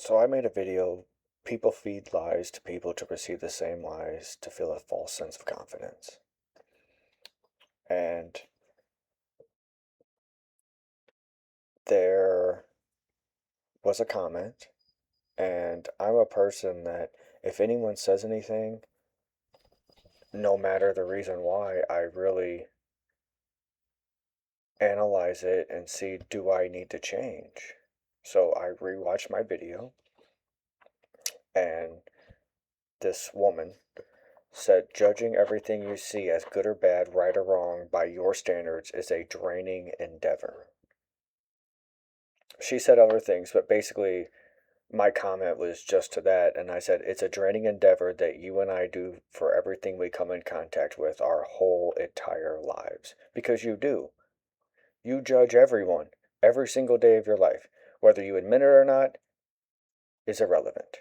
So I made a video. People feed lies to people to receive the same lies to feel a false sense of confidence. And there was a comment, and I'm a person that if anyone says anything, no matter the reason why, I really analyze it and see, do I need to change? So I rewatched my video, and this woman said judging everything you see as good or bad, right or wrong by your standards is a draining endeavor. She said other things, but basically my comment was just to that, and I said it's a draining endeavor that you and I do for everything we come in contact with our whole entire lives. Because you do. You judge everyone every single day of your life. Whether you admit it or not is irrelevant.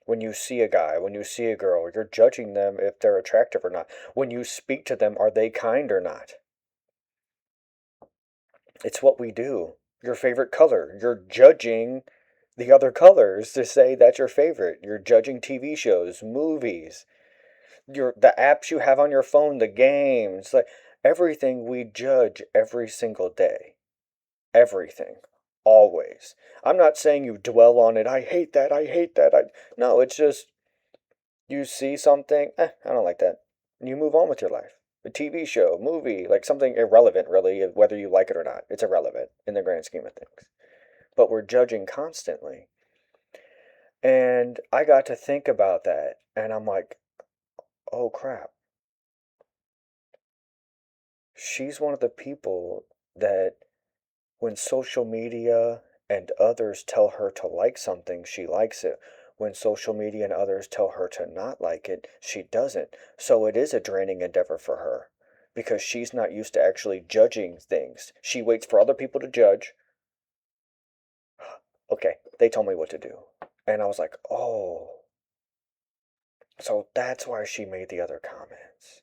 When you see a guy, when you see a girl, you're judging them if they're attractive or not. When you speak to them, are they kind or not? It's what we do. Your favorite color. You're judging the other colors to say that's your favorite. You're judging TV shows, movies, the apps you have on your phone, the games, like everything we judge every single day. Everything. Always. I'm not saying you dwell on it. I hate that. I hate that. No, it's just you see something, I don't like that. And you move on with your life. A TV show, movie, like something irrelevant, really, whether you like it or not. It's irrelevant in the grand scheme of things. But we're judging constantly. And I got to think about that, and I'm like, oh crap. She's one of the people that when social media and others tell her to like something, she likes it. When social media and others tell her to not like it, she doesn't. So it is a draining endeavor for her because she's not used to actually judging things. She waits for other people to judge. Okay, they told me what to do. And I was like, oh. So that's why she made the other comments.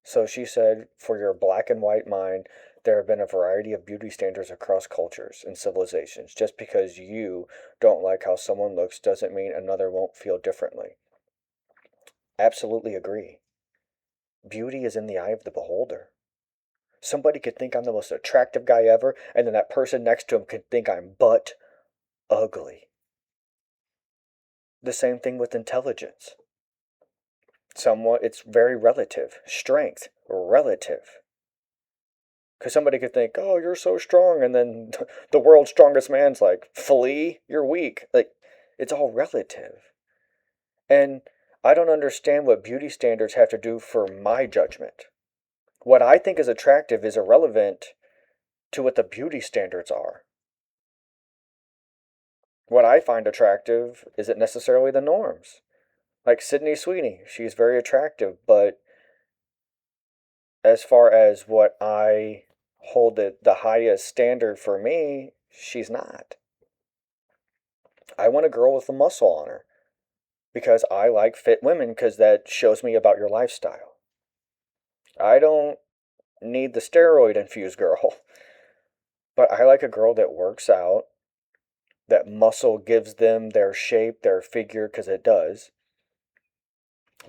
So she said, for your black and white mind, there have been a variety of beauty standards across cultures and civilizations. Just because you don't like how someone looks doesn't mean another won't feel differently. Absolutely agree. Beauty is in the eye of the beholder. Somebody could think I'm the most attractive guy ever, and then that person next to him could think I'm butt ugly. The same thing with intelligence. It's very relative. Strength, relative. Because somebody could think, oh, you're so strong, and then the world's strongest man's like, flee, you're weak. Like, it's all relative. And I don't understand what beauty standards have to do for my judgment. What I think is attractive is irrelevant to what the beauty standards are. What I find attractive isn't necessarily the norms. Like Sydney Sweeney, she's very attractive, but as far as what I hold it the highest standard for me, she's not. I want a girl with a muscle on her because I like fit women because that shows me about your lifestyle. I don't need the steroid infused girl, but I like a girl that works out, that muscle gives them their shape, their figure, because it does.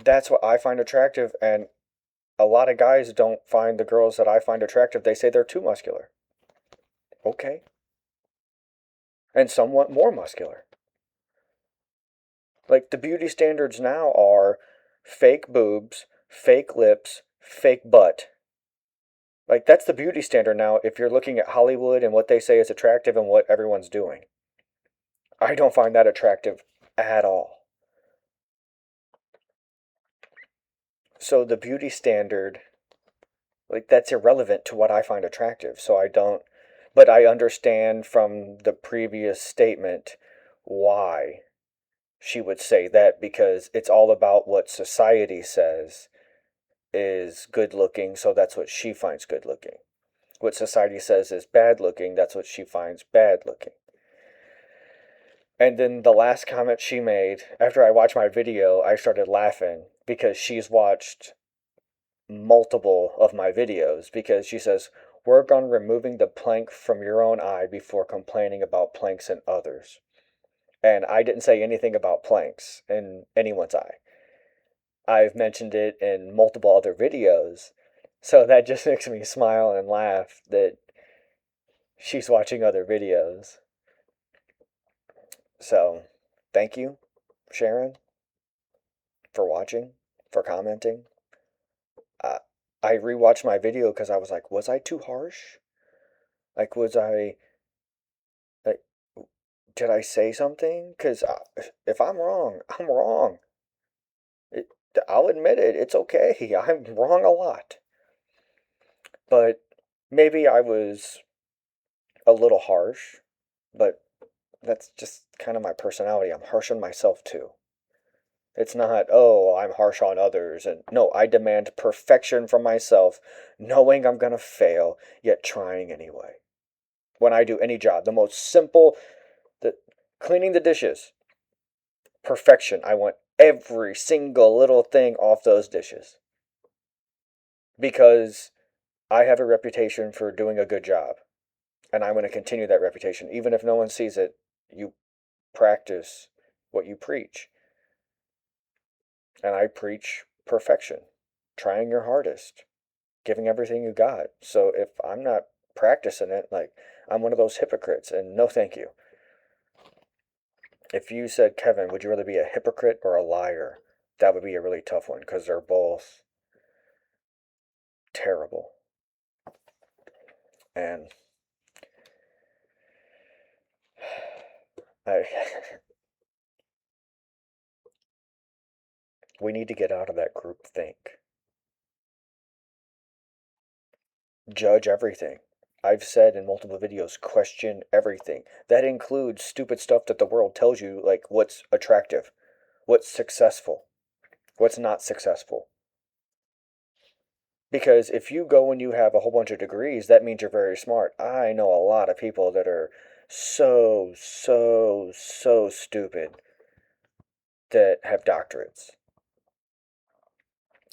That's what I find attractive, and a lot of guys don't find the girls that I find attractive. They say they're too muscular. Okay. And some want more muscular. Like the beauty standards now are fake boobs, fake lips, fake butt. Like that's the beauty standard now if you're looking at Hollywood and what they say is attractive and what everyone's doing. I don't find that attractive at all. So the beauty standard, like that's irrelevant to what I find attractive. So I don't, but I understand from the previous statement why she would say that because it's all about what society says is good looking, so that's what she finds good looking. What society says is bad looking, that's what she finds bad looking. And then the last comment she made, after I watched my video, I started laughing because she's watched multiple of my videos because she says, work on removing the plank from your own eye before complaining about planks in others. And I didn't say anything about planks in anyone's eye. I've mentioned it in multiple other videos. So that just makes me smile and laugh that she's watching other videos. So thank you, Sharon, for watching, for commenting. Uh, I rewatched my video because I was like, was I too harsh? Like, was I, like, did I say something? Because if I'm wrong, I'm wrong. It, I'll admit it. It's okay. I'm wrong a lot. But maybe I was a little harsh, but that's just kind of my personality. I'm harsh on myself too. It's not, oh, I'm harsh on others. And no, I demand perfection from myself, knowing I'm going to fail, yet trying anyway. When I do any job, the most simple, the cleaning the dishes, perfection. I want every single little thing off those dishes because I have a reputation for doing a good job. And I'm going to continue that reputation. Even if no one sees it, you practice what you preach. And I preach perfection, trying your hardest, giving everything you got. So if I'm not practicing it, like I'm one of those hypocrites, and no thank you. If you said, Kevin, would you rather be a hypocrite or a liar? That would be a really tough one because they're both terrible. And I, we need to get out of that group think. Judge everything. I've said in multiple videos, question everything. That includes stupid stuff that the world tells you, like what's attractive, what's successful, what's not successful. Because if you go and you have a whole bunch of degrees, that means you're very smart. I know a lot of people that are so stupid that have doctorates.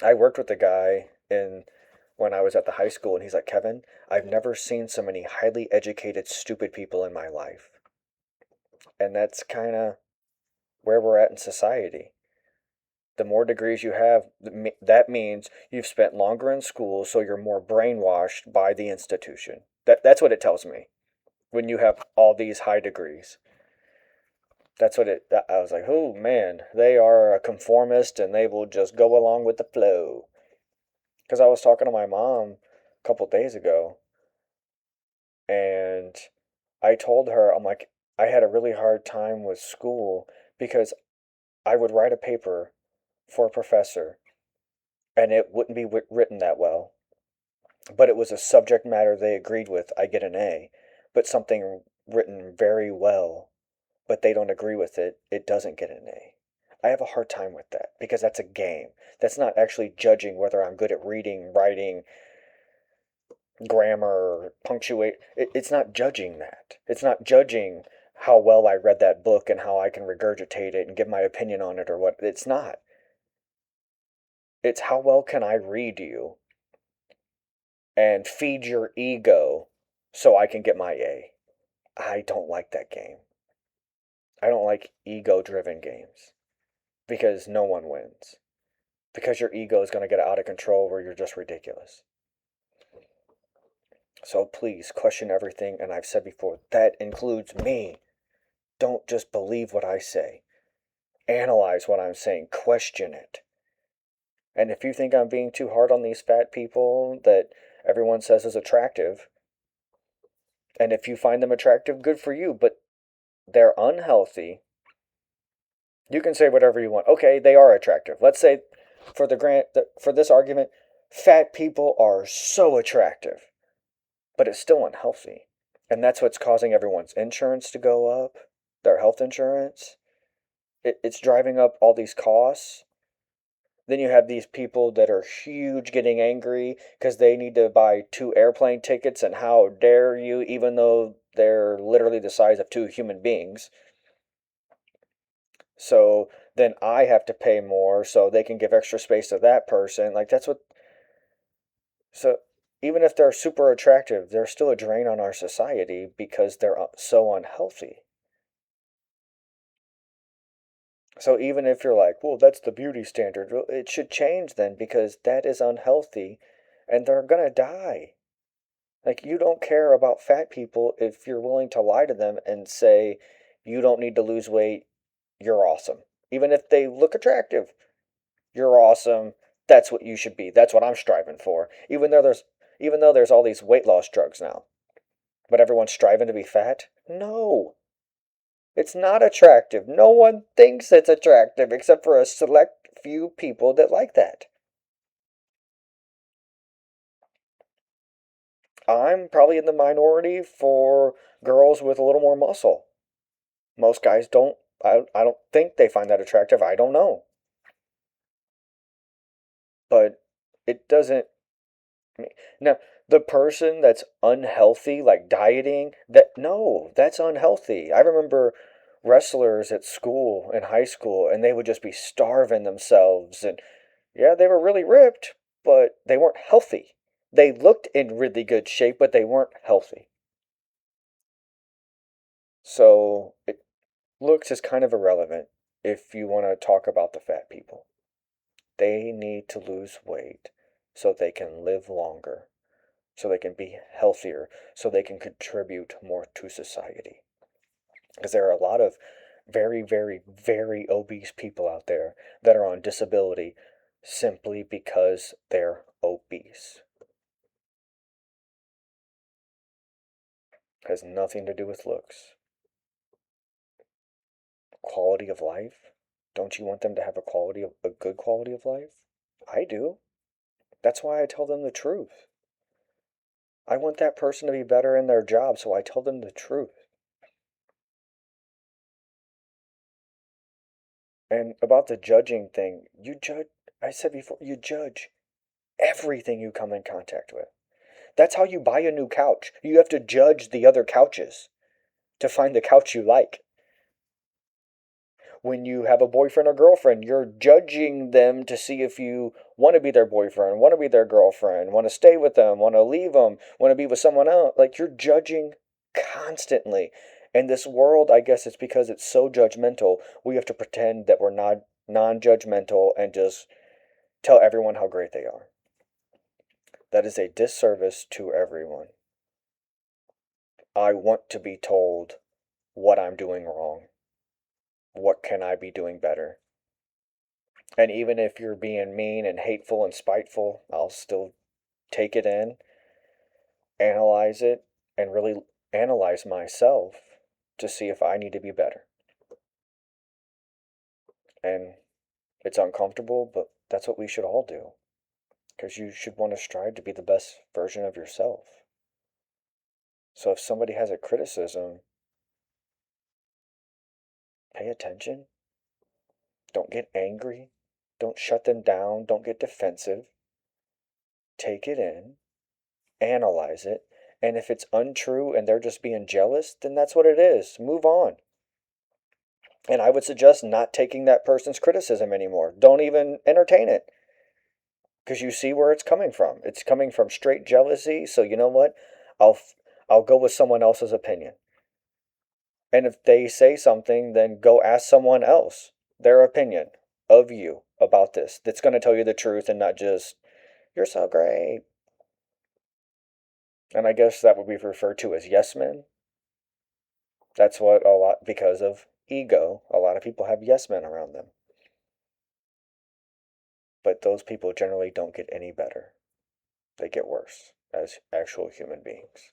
I worked with a guy in when I was at the high school, and he's like, Kevin, I've never seen so many highly educated, stupid people in my life. And that's kind of where we're at in society. The more degrees you have, that means you've spent longer in school, so you're more brainwashed by the institution. That's what it tells me. When you have all these high degrees, that's what it. I was like, oh man, they are a conformist and they will just go along with the flow. Because I was talking to my mom a couple days ago, and I told her, I'm like, I had a really hard time with school because I would write a paper for a professor and it wouldn't be written that well, but it was a subject matter they agreed with, I get an A. But something written very well, but they don't agree with it, it doesn't get an A. I have a hard time with that because that's a game. That's not actually judging whether I'm good at reading, writing, grammar, punctuate. It's not judging that. It's not judging how well I read that book and how I can regurgitate it and give my opinion on it or what. It's not. It's how well can I read you and feed your ego so I can get my A. I don't like that game. I don't like ego driven games because no one wins. Because your ego is going to get out of control where you're just ridiculous. So please question everything, and I've said before, that includes me. Don't just believe what I say. Analyze what I'm saying, question it. And if you think I'm being too hard on these fat people that everyone says is attractive, and if you find them attractive, good for you, but they're unhealthy. You can say whatever you want. Okay, they are attractive. Let's say for this argument, fat people are so attractive, but it's still unhealthy. And that's what's causing everyone's insurance to go up, their health insurance. It's driving up all these costs. Then you have these people that are huge getting angry because they need to buy 2 airplane tickets, and how dare you, even though they're literally the size of 2 human beings. So then I have to pay more so they can give extra space to that person. Like, that's what. So even if they're super attractive, they're still a drain on our society because they're so unhealthy. So even if you're like, well, that's the beauty standard, well, it should change then because that is unhealthy and they're gonna die. Like, you don't care about fat people if you're willing to lie to them and say, you don't need to lose weight, you're awesome. Even if they look attractive, you're awesome. That's what you should be. That's what I'm striving for. Even though there's all these weight loss drugs now, but everyone's striving to be fat? No. It's not attractive. No one thinks it's attractive except for a select few people that like that. I'm probably in the minority for girls with a little more muscle. Most guys don't. I don't think they find that attractive. I don't know. But it doesn't. Now, the person that's unhealthy, like dieting, that no, that's unhealthy. I remember wrestlers at school, in high school, and they would just be starving themselves. And yeah, they were really ripped, but they weren't healthy. They looked in really good shape, but they weren't healthy. So looks is kind of irrelevant if you want to talk about the fat people. They need to lose weight so they can live longer, so they can be healthier, so they can contribute more to society. Because there are a lot of very, very, very obese people out there that are on disability simply because they're obese. Has nothing to do with looks. Quality of life? Don't you want them to have a good quality of life? I do. That's why I tell them the truth. I want that person to be better in their job, so I tell them the truth. And about the judging thing, I said before, you judge everything you come in contact with. That's how you buy a new couch. You have to judge the other couches to find the couch you like. When you have a boyfriend or girlfriend, you're judging them to see if you want to be their boyfriend, want to be their girlfriend, want to stay with them, want to leave them, want to be with someone else. Like, you're judging constantly. And this world, I guess it's because it's so judgmental, we have to pretend that we're not non-judgmental and just tell everyone how great they are. That is a disservice to everyone. I want to be told what I'm doing wrong. What can I be doing better? And even if you're being mean and hateful and spiteful, I'll still take it in, analyze it, and really analyze myself to see if I need to be better. And it's uncomfortable, but that's what we should all do. Because you should want to strive to be the best version of yourself. So if somebody has a criticism, pay attention. Don't get angry. Don't shut them down. Don't get defensive. Take it in, analyze it, and if it's untrue and they're just being jealous, then that's what it is. Move on. And I would suggest not taking that person's criticism anymore. Don't even entertain it because you see where it's coming from. It's coming from straight jealousy. So you know what? I'll I'll go with someone else's opinion. And if they say something, then go ask someone else their opinion of you about this. That's going to tell you the truth and not just you're so great. And I guess that would be referred to as yes men. That's what a lot, because of ego, a lot of people have yes men around them. But those people generally don't get any better. They get worse as actual human beings.